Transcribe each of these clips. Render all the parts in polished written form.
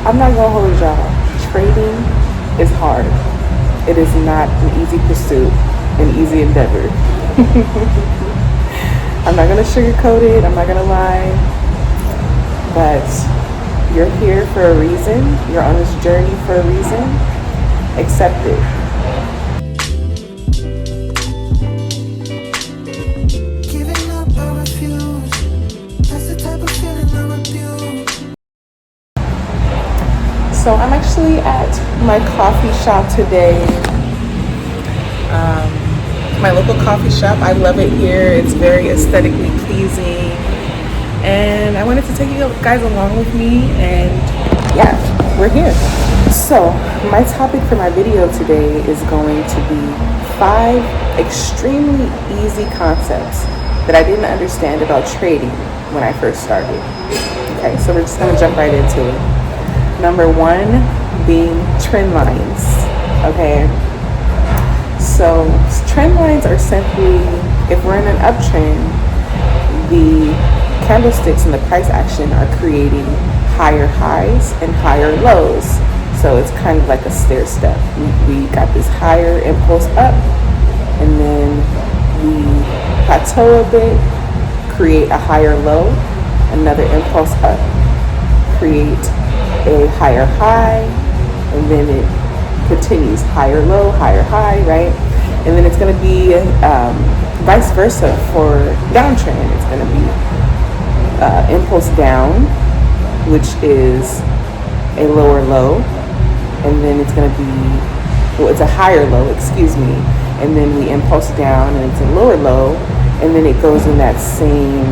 I'm not gonna hold y'all. Trading is hard. It is not an easy pursuit, an easy endeavor. I'm not gonna sugarcoat it, I'm not gonna lie, but you're here for a reason. You're on this journey for a reason. Accept it. So I'm actually at my coffee shop today. My local coffee shop. I love it here. It's very aesthetically pleasing. And I wanted to take you guys along with me, and yeah, we're here. So my topic for my video today is going to be 5 extremely easy concepts that I didn't understand about trading when I first started. Okay, so we're just gonna jump right into it. Number 1 being trend lines. Okay, so trend lines are simply, if we're in an uptrend, the candlesticks and the price action are creating higher highs and higher lows. So it's kind of like a stair step. We got this higher impulse up, and then we plateau a bit, create a higher low, another impulse up, create a higher high, and then it continues higher low, higher high, right? And then it's going to be vice versa for downtrend. It's going to be impulse down, which is a lower low, and then it's going to be, well, it's a higher low, excuse me, and then we impulse down and it's a lower low, and then it goes in that same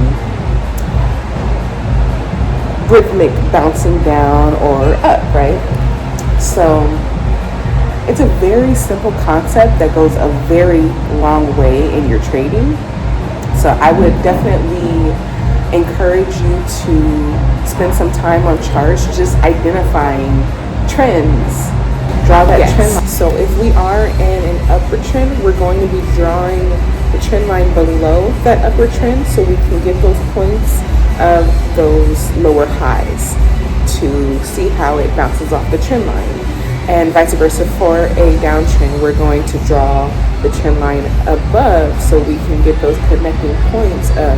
rhythmic bouncing down or up, right? So it's a very simple concept that goes a very long way in your trading. So I would definitely encourage you to spend some time on charts, just identifying trends. Draw that trend line. So if we are in an upward trend, we're going to be drawing the trend line below that upward trend so we can get those points of those lower highs to see how it bounces off the trend line. And vice versa for a downtrend, we're going to draw the trend line above so we can get those connecting points of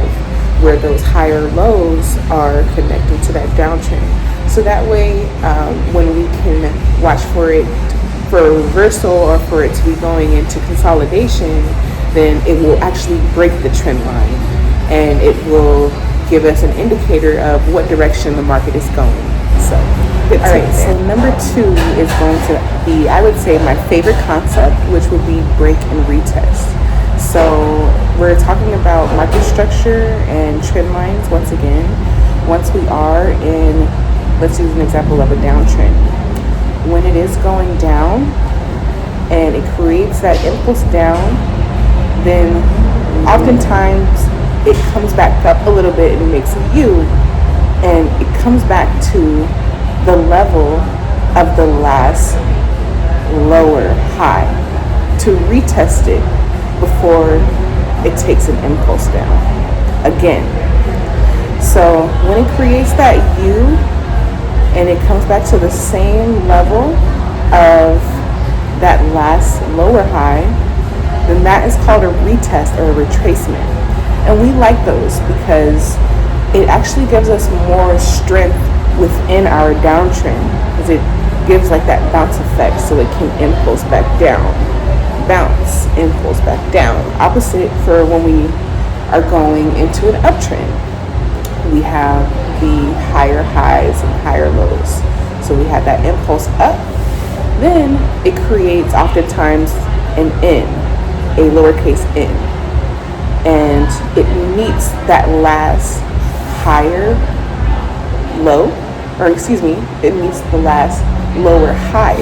where those higher lows are connecting to that downtrend. So that way, when we can watch for it for a reversal or for it to be going into consolidation, then it will actually break the trend line, and it will give us an indicator of what direction the market is going. So, all right, so number 2 is going to be, I would say, my favorite concept, which would be break and retest. So we're talking about market structure and trend lines once again. Once we are in, let's use an example of a downtrend. When it is going down and it creates that impulse down, then oftentimes it comes back up a little bit and makes a U, and it comes back to the level of the last lower high to retest it before it takes an impulse down again. So when it creates that U and it comes back to the same level of that last lower high, then that is called a retest or a retracement. And we like those because it actually gives us more strength within our downtrend, because it gives like that bounce effect, so it can impulse back down, bounce, impulse back down. Opposite for when we are going into an uptrend, we have the higher highs and higher lows. So we have that impulse up, then it creates oftentimes an N, a lowercase n, and it meets that last higher low, or excuse me, it meets the last lower high.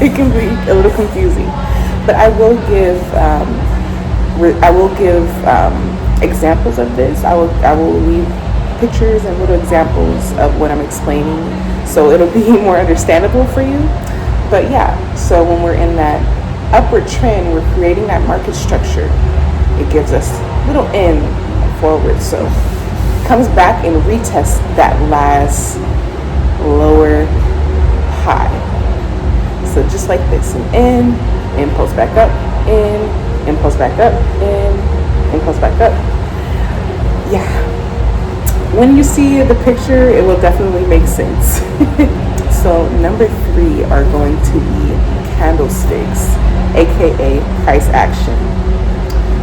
It can be a little confusing, but I will give examples of this. I will leave pictures and little examples of what I'm explaining, so it'll be more understandable for you. But yeah, so when we're in that upward trend, we're creating that market structure. It gives us little N forward, so comes back and retests that last lower just like this, an impulse back up, impulse back up, impulse back up. Yeah, when you see the picture, it will definitely make sense. So number 3 are going to be candlesticks, aka price action,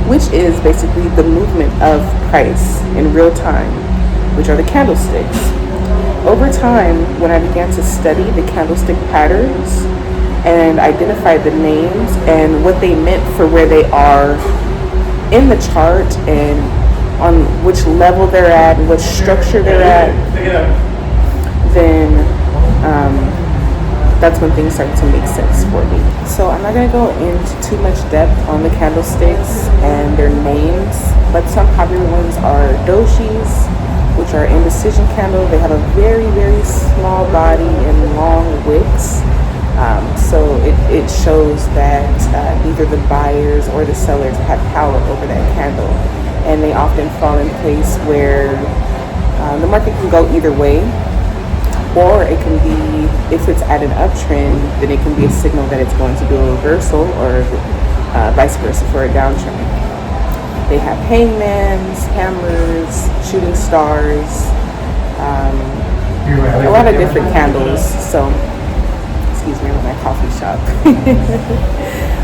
which is basically the movement of price in real time, which are the candlesticks. Over time, when I began to study the candlestick patterns and identify the names and what they meant for where they are in the chart and on which level they're at and what structure they're at, then that's when things start to make sense for me. So I'm not going to go into too much depth on the candlesticks and their names, but some popular ones are doshis, which are indecision candle. They have a very, very small body and long wicks. So it shows that either the buyers or the sellers have power over that candle. And they often fall in place where the market can go either way. Or it can be, if it's at an uptrend, then it can be a signal that it's going to do a reversal, or vice versa for a downtrend. They have hangmans, hammers, shooting stars, a lot of different candles. So, excuse me, I'm at my coffee shop.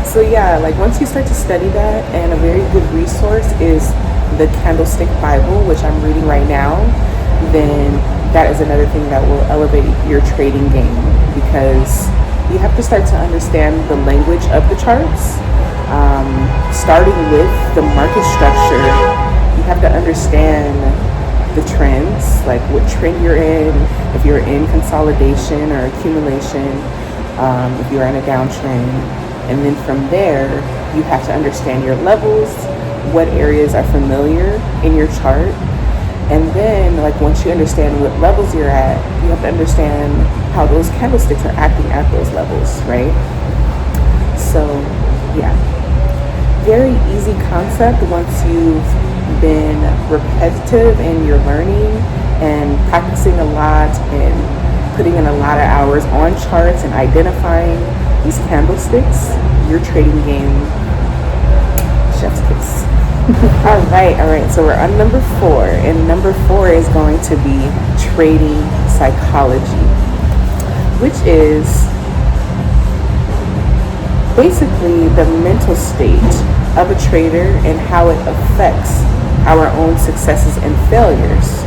So yeah, like once you start to study that, and a very good resource is the Candlestick Bible, which I'm reading right now, then that is another thing that will elevate your trading game, because you have to start to understand the language of the charts. Starting with the market structure, you have to understand the trends, like what trend you're in, if you're in consolidation or accumulation, if you're in a downtrend. And then from there, you have to understand your levels, what areas are familiar in your chart. And then, like, once you understand what levels you're at, you have to understand how those candlesticks are acting at those levels, right? So, yeah. Very easy concept once you've been repetitive in your learning and practicing a lot and putting in a lot of hours on charts and identifying these candlesticks. Your trading game, chef's kiss. All right. So we're on number 4, and number 4 is going to be trading psychology, which is basically the mental state of a trader and how it affects our own successes and failures.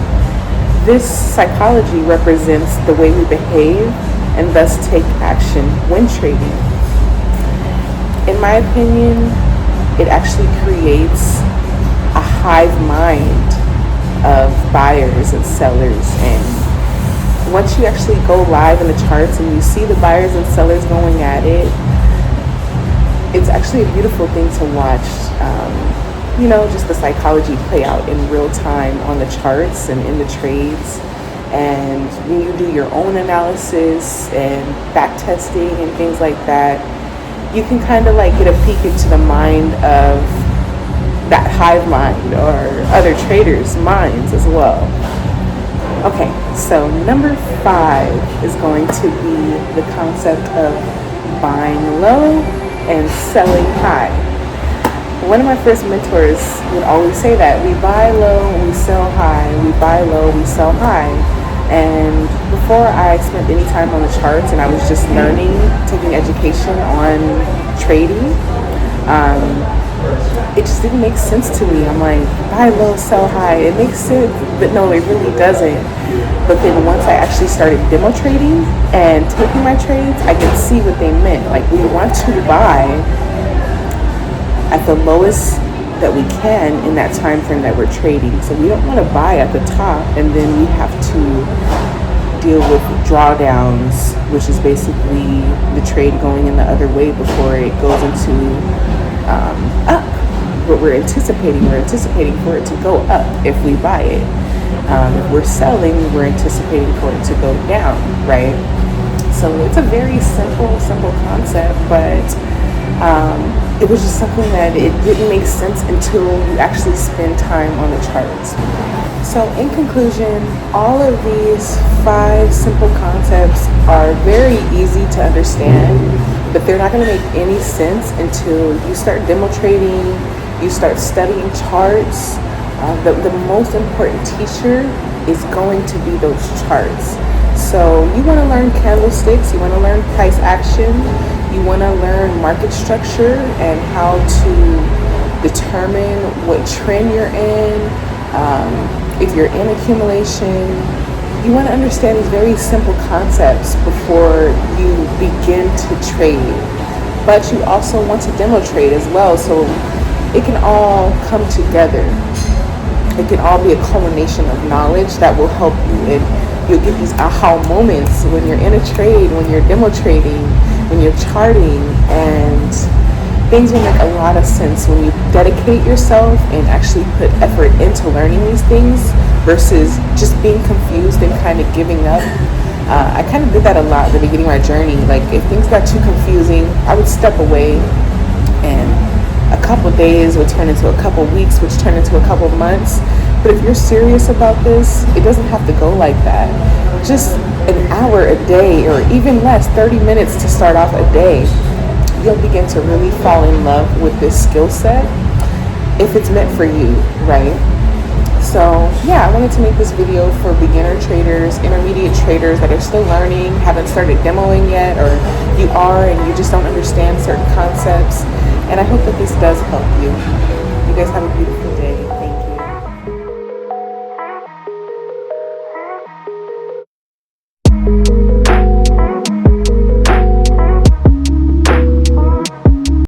This psychology represents the way we behave and thus take action when trading. In my opinion, it actually creates a hive mind of buyers and sellers. And once you actually go live in the charts and you see the buyers and sellers going at it, it's actually a beautiful thing to watch. Just the psychology play out in real time on the charts and in the trades. And when you do your own analysis and back testing and things like that, you can kind of like get a peek into the mind of that hive mind or other traders' minds as well. Okay, so number 5 is going to be the concept of buying low and selling high. One of my first mentors would always say that we buy low, we sell high, we buy low, we sell high. And before I spent any time on the charts and I was just learning, taking education on trading, it just didn't make sense to me. I'm like, buy low, sell high. It makes sense, but no, it really doesn't. But then once I actually started demo trading and taking my trades, I could see what they meant. Like, we want to buy at the lowest that we can in that time frame that we're trading. So we don't want to buy at the top and then we have to deal with drawdowns, which is basically the trade going in the other way before it goes into up. What we're anticipating for it to go up if we buy it. If we're selling, we're anticipating for it to go down, right? So it's a very simple concept, but it was just something that it didn't make sense until you actually spend time on the charts. So in conclusion, all of these 5 simple concepts are very easy to understand but they're not going to make any sense until you start demo trading, you start studying charts. The most important teacher is going to be those charts. So you want to learn candlesticks, you want to learn price action, you want to learn market structure and how to determine what trend you're in. If you're in accumulation, you want to understand these very simple concepts before you begin to trade. But you also want to demo trade as well, so it can all come together. It can all be a culmination of knowledge that will help you, and you'll get these aha moments when you're in a trade, when you're demo trading, when you're charting, and things will make a lot of sense when you dedicate yourself and actually put effort into learning these things versus just being confused and kind of giving up. I kind of did that a lot at the beginning of my journey. Like, if things got too confusing, I would step away, and a couple days would turn into a couple weeks, which turn into a couple months. But if you're serious about this, it doesn't have to go like that. Just an hour a day, or even less, 30 minutes to start off a day, you'll begin to really fall in love with this skill set if it's meant for you, right? So yeah, I wanted to make this video for beginner traders, intermediate traders that are still learning, haven't started demoing yet, or you are and you just don't understand certain concepts. And I hope that this does help you. You guys have a beautiful day.